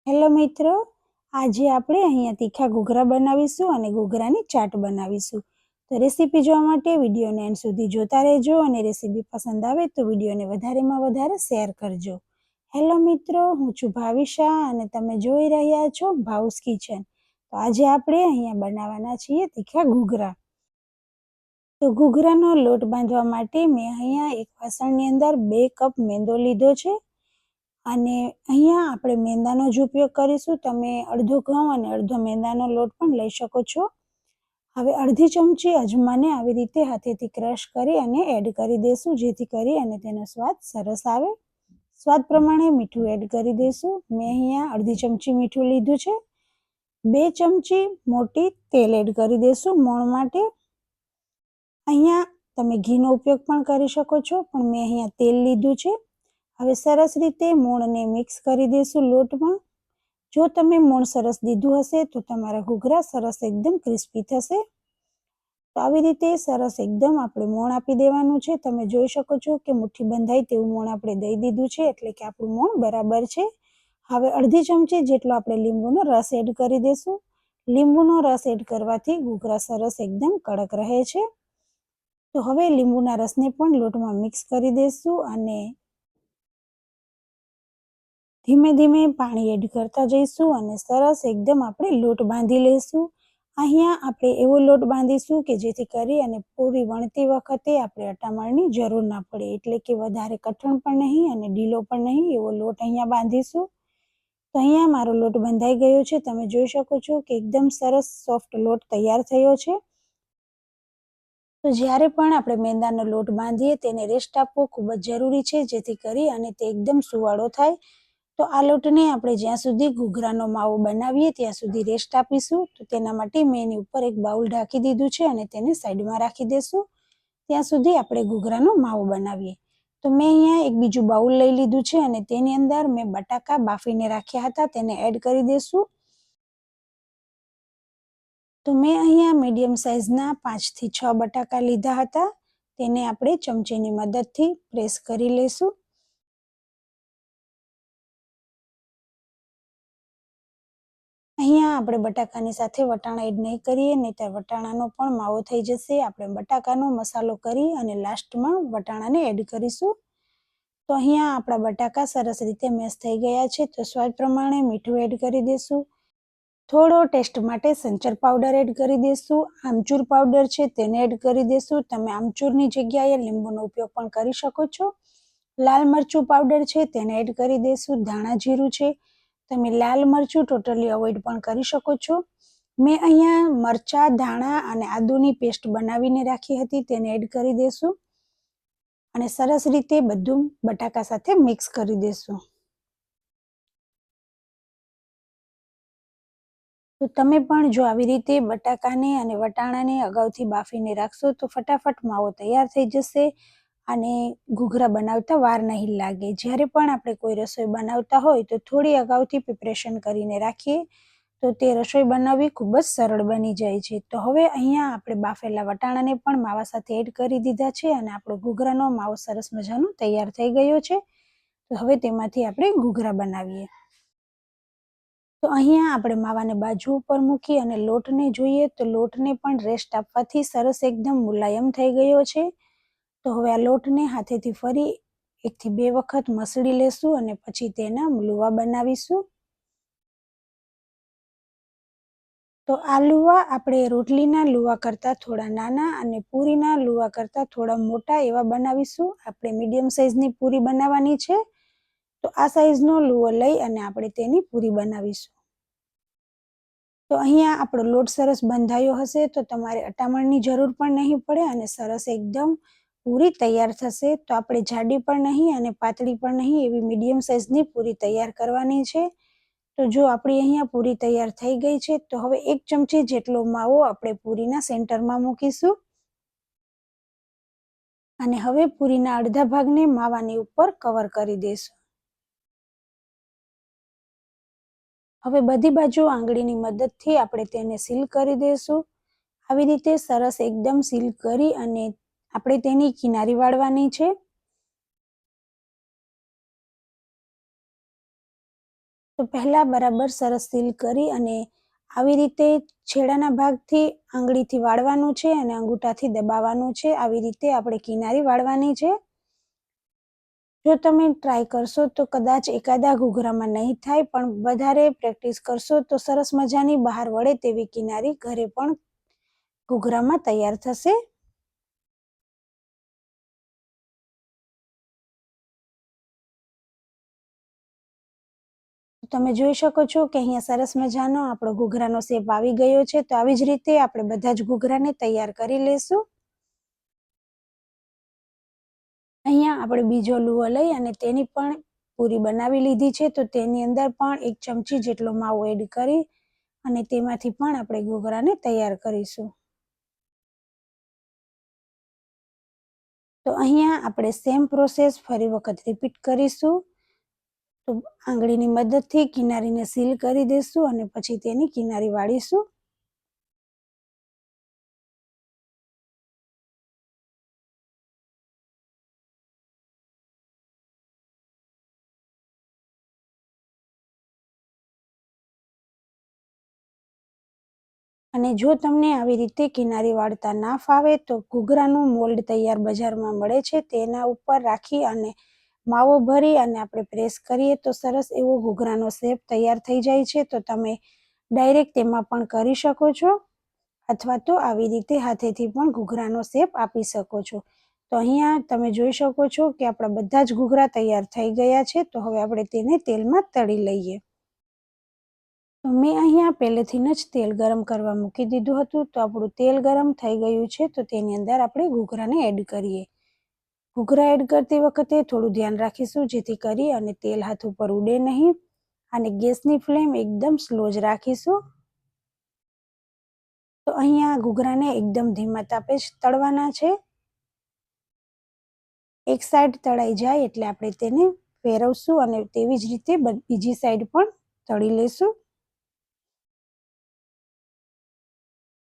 Hello મિત્રો, આજે આપણે અહીંયા તીખા ઘૂઘરા બનાવીશું અને ઘૂઘરાની ચાટ બનાવીશું. તો રેસીપી જોવા માટે વિડીયોને એન્ડ સુધી જોતા રહેજો અને રેસીપી પસંદ આવે તો વિડીયોને વધારેમાં વધારે શેર કરજો. હેલો મિત્રો, હું છું ભાવિશા અને તમે જોઈ રહ્યા છો ભાઉસ કિચન. તો આજે આપણે અહીંયા બનાવવાના છીએ તીખા ઘૂઘરા. તો ઘૂઘરાનો લોટ બાંધવા માટે મેં અહીંયા એક વાસણની અંદર 2 કપ મેંદો લીધો છે. અને અહીંયા આપણે મેંદાનો જ ઉપયોગ કરીશું. તમે અડધો ઘઉં અને અડધો મેંદાનો લોટ પણ લઈ શકો છો. હવે અડધી ચમચી અજમાને આવી રીતે હાથેથી ક્રશ કરી અને એડ કરી દઈશું, જેથી કરી અને તેનો સ્વાદ સરસ આવે. સ્વાદ પ્રમાણે મીઠું એડ કરી દઈશું. મેં અહીંયા અડધી ચમચી મીઠું લીધું છે. 2 ચમચી મોટી તેલ એડ કરી દઈશું મોણ માટે. અહીંયા તમે ઘીનો ઉપયોગ પણ કરી શકો છો, પણ મેં અહીંયા તેલ લીધું છે. હવે સરસ રીતે મોણને મિક્સ કરી દઈશું લોટમાં. જો તમે મોણ સરસ દીધું હશે તો તમારા ઘૂઘરા સરસ એકદમ ક્રિસ્પી થશે. તો આવી રીતે સરસ એકદમ આપણે મોણ આપી દેવાનું છે. તમે જોઈ શકો છો કે મુઠ્ઠી બંધાય તેવું મોણ આપણે દઈ દીધું છે, એટલે કે આપણું મોણ બરાબર છે. હવે અડધી ચમચી જેટલો આપણે લીંબુનો રસ એડ કરી દઈશું. લીંબુનો રસ એડ કરવાથી ઘૂઘરા સરસ એકદમ કડક રહે છે. તો હવે લીંબુના રસને પણ લોટમાં મિક્સ કરી દઈશું અને ધીમે ધીમે પાણી એડ કરતા જઈશું અને સરસ એકદમ આપણે લોટ બાંધી લઈશું. અહીંયા આપણે એવો લોટ બાંધીશું કે જેથી કરી અને પૂરી વણતી વખતે આપણે અટામણની જરૂર ના પડે, એટલે કે વધારે કઠણ પણ નહીં અને ઢીલો પણ નહીં, એવો લોટ અહીંયા બાંધીશું. તો અહીંયા મારો લોટ બંધાઈ ગયો છે. તમે જોઈ શકો છો કે એકદમ સરસ સોફ્ટ લોટ તૈયાર થયો છે. તો જ્યારે પણ આપણે મેંદાનો લોટ બાંધીએ તેને રેસ્ટ આપવો ખૂબ જ જરૂરી છે, જેથી કરી અને તે એકદમ સુવાળો થાય. તો આ લોટને આપણે જ્યાં સુધી ઘૂઘરાનો માવો બનાવીએ ત્યાં સુધી રેસ્ટ આપીશું. તો તેના માટે મેં એની ઉપર એક બાઉલ ઢાંકી દીધું છે અને તેને સાઈડમાં રાખી દઈશું ત્યાં સુધી આપણે ઘૂઘરાનો માવો બનાવીએ. તો મેં અહીંયા એક બીજું બાઉલ લઈ લીધું છે અને તેની અંદર મેં બટાકા બાફીને રાખ્યા હતા, તેને એડ કરી દઈશું. તો મેં અહીંયા મીડિયમ સાઇઝના 5 થી 6 બટાકા લીધા હતા. તેને આપણે ચમચીની મદદથી પ્રેસ કરી લઈશું. અહીંયા આપણે બટાકાની સાથે વટાણા એડ નહીં કરીએ, નહીંતર વટાણાનો પણ માવો થઈ જશે. આપણે બટાકાનો મસાલો કરી અને લાસ્ટમાં વટાણાને એડ કરીશું. તો અહીંયા આપણા બટાકા સરસ રીતે મેશ થઈ ગયા છે. તો સ્વાદ પ્રમાણે મીઠું એડ કરી દઈશું. થોડો ટેસ્ટ માટે સંચર પાવડર એડ કરી દઈશું. આમચૂર પાવડર છે તેને એડ કરી દઈશું. તમે આમચૂરની જગ્યાએ લીંબુનો ઉપયોગ પણ કરી શકો છો. લાલ મરચું પાવડર છે તેને એડ કરી દઈશું. ધાણા જીરું છે, તમે લાલ મરચું ટોટલી અવોઇડ પણ કરી શકો છો. મેં અહીંયા મરચાં, ધાણા અને આદુની પેસ્ટ બનાવીને રાખી હતી, તેને એડ કરી દઈશું અને સરસ રીતે બધું બટાકા સાથે મિક્સ કરી દઈશું. તો તમે પણ જો આવી રીતે બટાકાને અને વટાણાને અગાઉથી બાફીને રાખશો તો ફટાફટ માવો તૈયાર થઈ જશે અને ઘૂઘરા બનાવતા વાર નહીં લાગે. જ્યારે પણ આપણે કોઈ રસોઈ બનાવતા હોય તો થોડી અગાઉથી પ્રિપરેશન કરીને રાખીએ તો તે રસોઈ બનાવવી ખૂબ જ સરળ બની જાય છે. તો હવે અહીંયા આપણે બાફેલા વટાણાને પણ માવા સાથે એડ કરી દીધા છે અને આપણો ઘૂઘરાનો માવો સરસ મજાનો તૈયાર થઈ ગયો છે. તો હવે તેમાંથી આપણે ઘૂઘરા બનાવીએ. તો અહીંયા આપણે માવાને બાજુ ઉપર મૂકી અને લોટને જોઈએ તો લોટને પણ રેસ્ટ આપવાથી સરસ એકદમ મુલાયમ થઈ ગયો છે. તો હવે આ લોટને હાથેથી ફરી 1 થી 2 વખત મસળી લેશું અને પછી તેના લુવા બનાવીશું. તો આ લુવા આપણે રોટલીના લુવા કરતાં થોડા નાના અને પૂરીના લુવા કરતાં થોડા મોટા એવા બનાવીશું. આપણે મીડિયમ સાઇઝની પૂરી બનાવવાની છે, તો આ સાઇઝનો લુવો લઈ અને આપણે તેની પૂરી બનાવીશું. તો અહીંયા આપણો લોટ સરસ બંધાયો હશે તો તમારે અટામણની જરૂર પણ નહીં પડે અને સરસ એકદમ પૂરી તૈયાર થશે. તો આપણે જાડી પણ નહીં અને પાતળી પણ નહીં, એવી મીડિયમ સાઇઝની પૂરી તૈયાર કરવાની છે. તો જો આપણી અહીંયા પૂરી તૈયાર થઈ ગઈ છે તો હવે 1 ચમચી જેટલો માવો આપણે પૂરીના સેન્ટરમાં મૂકીશું અને હવે પૂરીના અડધા ભાગને માવાની ઉપર કવર કરી દઈશું. હવે બધી બાજુ આંગળીની મદદથી આપણે તેને સીલ કરી દઈશું. આવી રીતે સરસ એકદમ સીલ કરી અને આપણે તેની કિનારી વાળવાની છે. તો પહેલા બરાબર સરસ સીલ કરી અને આવી રીતે છેડાના ભાગથી આંગળીથી વાળવાનું છે અને અંગૂઠાથી દબાવવાનું છે. આવી રીતે આપણે કિનારી વાળવાની છે. જો તમે ટ્રાય કરશો તો કદાચ એકાદા ઘૂઘરામાં નહીં થાય, પણ વધારે પ્રેક્ટિસ કરશો તો સરસ મજાની બહાર વળે તેવી કિનારી ઘરે પણ ઘૂઘરામાં તૈયાર થશે. તમે જોઈ શકો છો કે અહીંયા સરસ મજાનો આપણો ઘૂઘરાનો શેપ આવી ગયો છે. તો આવી જ રીતે આપણે બધા જ ઘૂઘરાને તૈયાર કરી લેશું. અહીંયા આપણે બીજો લુઓ લઈ અને તેની પણ પૂરી બનાવી લીધી છે. તો તેની અંદર પણ 1 ચમચી જેટલો માવો એડ કરી અને તેમાંથી પણ આપણે ઘૂઘરાને તૈયાર કરીશું. તો અહીંયા આપણે સેમ પ્રોસેસ ફરી વખત રિપીટ કરીશું. તો આંગળીની મદદથી કિનારીને સીલ કરી દઈશું અને પછી તેની કિનારી વાળીશું. અને જો તમને આવી રીતે કિનારી વાળતા ના ફાવે તો ઘૂઘરાનું મોલ્ડ તૈયાર બજારમાં મળે છે. તેના ઉપર રાખી અને માવો ભરી અને આપણે પ્રેસ કરીએ તો સરસ એવો ઘૂઘરાનો શેપ તૈયાર થઈ જાય છે. તો તમે ડાયરેક્ટ તેમાં પણ કરી શકો છો અથવા તો આવી રીતે હાથેથી પણ ઘૂઘરાનો શેપ આપી શકો છો. તો અહીંયા તમે જોઈ શકો છો કે આપણા બધા જ ઘૂઘરા તૈયાર થઈ ગયા છે. તો હવે આપણે તેને તેલમાં તળી લઈએ. તો મેં અહીંયા પહેલેથી જ તેલ ગરમ કરવા મૂકી દીધું હતું. તો આપણું તેલ ગરમ થઈ ગયું છે. તો તેની અંદર આપણે ઘૂઘરાને એડ કરીએ. ઘૂઘરા એડ કરતી વખતે થોડું ધ્યાન રાખીશું જેથી કરી અને તેલ હાથ ઉપર ઉડે નહીં. અને ગેસની ફ્લેમ એકદમ સ્લો જ રાખીશું. તો અહીંયા ઘૂઘરાને એકદમ ધીમા તાપે જ તળવાના છે. એક સાઈડ તળાઈ જાય એટલે આપણે તેને ફેરવશું અને તેવી જ રીતે બીજી સાઈડ પણ તળી લેશું.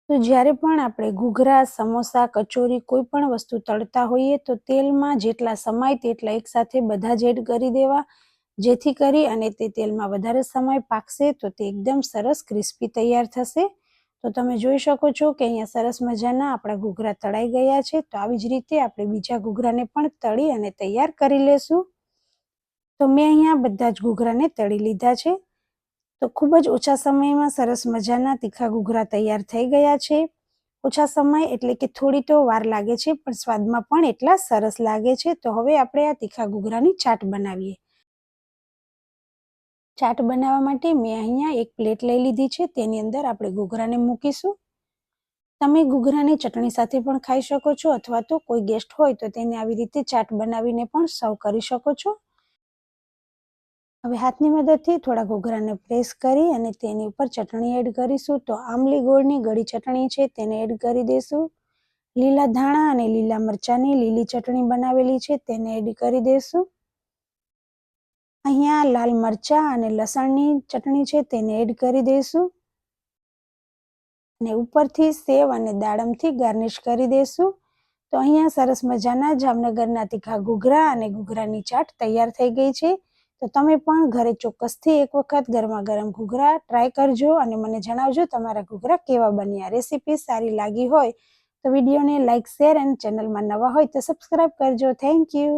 તો જ્યારે પણ આપણે ઘૂઘરા, સમોસા, કચોરી કોઈ પણ વસ્તુ તળતા હોઈએ તો તેલમાં જેટલા સમાય તેટલા એકસાથે બધા જ એડ કરી દેવા, જેથી કરી અને તે તેલમાં વધારે સમય પાકશે તો તે એકદમ સરસ ક્રિસ્પી તૈયાર થશે. તો તમે જોઈ શકો છો કે અહીંયા સરસ મજાના આપણા ઘૂઘરા તળાઈ ગયા છે. તો આવી જ રીતે આપણે બીજા ઘૂઘરાને પણ તળી અને તૈયાર કરી લેશું. તો મેં અહીંયા બધા જ ઘૂઘરાને તળી લીધા છે. તો ખૂબ જ ઓછા સમયમાં સરસ મજાના તીખા ઘૂઘરા તૈયાર થઈ ગયા છે. ઓછા સમય એટલે કે થોડી તો વાર લાગે છે પણ સ્વાદમાં પણ એટલા સરસ લાગે છે. તો હવે આપણે આ તીખા ઘૂઘરાની ચાટ બનાવીએ. ચાટ બનાવવા માટે મેં અહીંયા એક પ્લેટ લઈ લીધી છે. તેની અંદર આપણે ઘૂઘરાને મૂકીશું. તમે ઘૂઘરાની ચટણી સાથે પણ ખાઈ શકો છો અથવા તો કોઈ ગેસ્ટ હોય તો તેને આવી રીતે ચાટ બનાવીને પણ સર્વ કરી શકો છો. હવે હાથની મદદથી થોડા ઘૂઘરાને પ્રેસ કરી અને તેની ઉપર ચટણી એડ કરીશું. તો આંબલી ગોળની ગળી ચટણી છે તેને એડ કરી દઈશું. લીલા ધાણા અને લીલા મરચાંની લીલી ચટણી બનાવેલી છે તેને એડ કરી દઈશું. અહીંયા લાલ મરચાં અને લસણની ચટણી છે તેને એડ કરી દઈશું. અને ઉપરથી સેવ અને દાડમથી ગાર્નિશ કરી દઈશું. તો અહીંયા સરસ મજાના જામનગરના તીખા ઘૂઘરા અને ઘૂઘરાની ચાટ તૈયાર થઈ ગઈ છે. તો તમે પણ ઘરે ચોક્કસથી એક વખત ગરમા ગરમ ઘૂઘરા ટ્રાય કરજો અને મને જણાવજો તમારા ઘૂઘરા કેવા બન્યા. રેસીપી સારી લાગી હોય તો વિડીયોને લાઇક, શેર અને ચેનલમાં નવા હોય તો સબસ્ક્રાઈબ કરજો. Thank you.